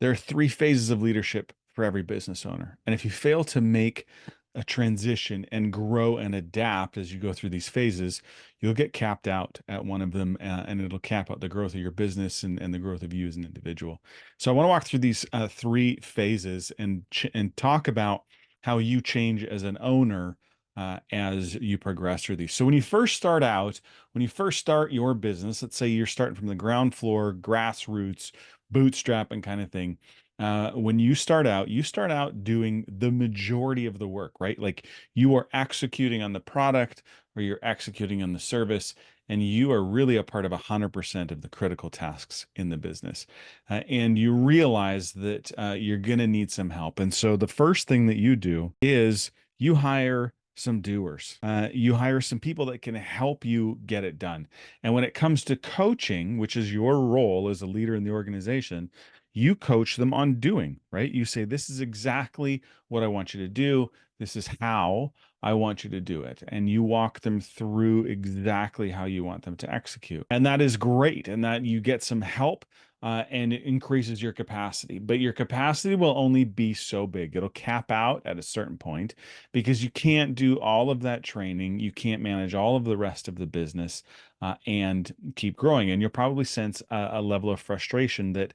There are three phases of leadership for every business owner. And if you fail to make a transition and grow and adapt as you go through these phases, you'll get capped out at one of them, and it'll cap out the growth of your business and the growth of you as an individual. So I want to walk through these three phases and talk about how you change as an owner as you progress through these. So when you first start out, when you first start your business, let's say you're starting from the ground floor, grassroots, bootstrapping kind of thing. When you start out doing the majority of the work, right? Like you are executing on the product or you're executing on the service, and you are really a part of 100% of the critical tasks in the business. And you realize that you're going to need some help. And so the first thing that you do is you hire some doers. You hire some people that can help you get it done. And when it comes to coaching, which is your role as a leader in the organization, you coach them on doing, right? You say, this is exactly what I want you to do. This is how I want you to do it. And you walk them through exactly how you want them to execute. And that is great. And that you get some help and it increases your capacity. But your capacity will only be so big. It'll cap out at a certain point because you can't do all of that training. You can't manage all of the rest of the business and keep growing. And you'll probably sense a level of frustration that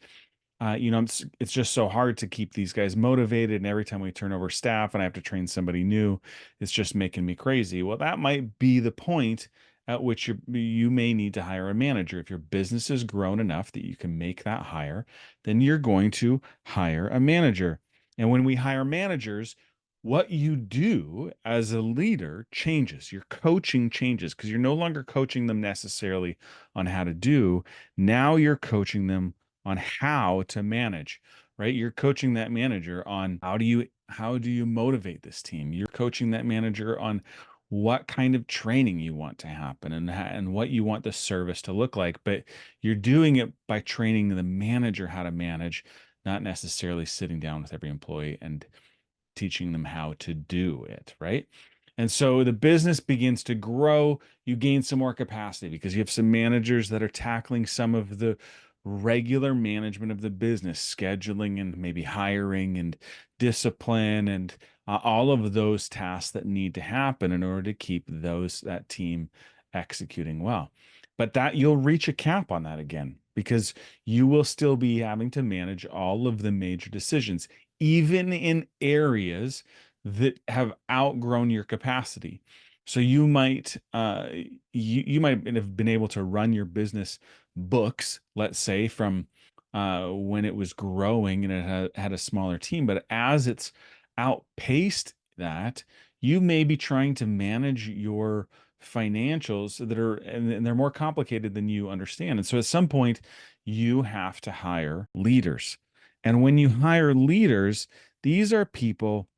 it's just so hard to keep these guys motivated. And every time we turn over staff and I have to train somebody new, it's just making me crazy. Well, that might be the point at which you may need to hire a manager. If your business has grown enough that you can make that hire, then you're going to hire a manager. And when we hire managers, what you do as a leader changes. Your coaching changes because you're no longer coaching them necessarily on how to do. Now you're coaching them on how to manage, right? You're coaching that manager on how do you motivate this team? You're coaching that manager on what kind of training you want to happen and what you want the service to look like, but you're doing it by training the manager how to manage, not necessarily sitting down with every employee and teaching them how to do it, right? And so the business begins to grow. You gain some more capacity because you have some managers that are tackling some of the regular management of the business, scheduling and maybe hiring and discipline and all of those tasks that need to happen in order to keep that team executing well. But that you'll reach a cap on that again because you will still be having to manage all of the major decisions, even in areas that have outgrown your capacity. So you might have been able to run your business books, let's say, from when it was growing and it had a smaller team, but as it's outpaced that, you may be trying to manage your financials that are and they're more complicated than you understand. And so at some point, you have to hire leaders. And when you hire leaders, these are people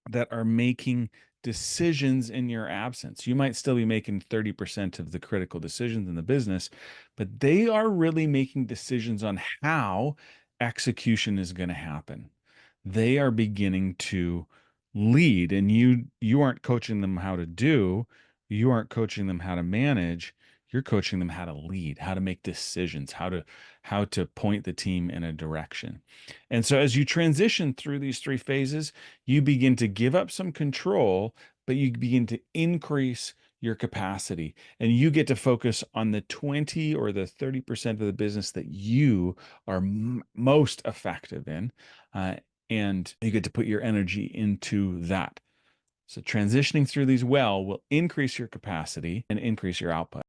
that are making decisions in your absence. You might still be making 30% of the critical decisions in the business, but they are really making decisions on how execution is going to happen. They are beginning to lead, and you aren't coaching them how to do, you aren't coaching them how to manage, you're coaching them how to lead, how to make decisions, how to point the team in a direction. And so as you transition through these three phases, you begin to give up some control, but you begin to increase your capacity and you get to focus on the 20 or the 30% of the business that you are most effective in. And you get to put your energy into that. So transitioning through these well will increase your capacity and increase your output.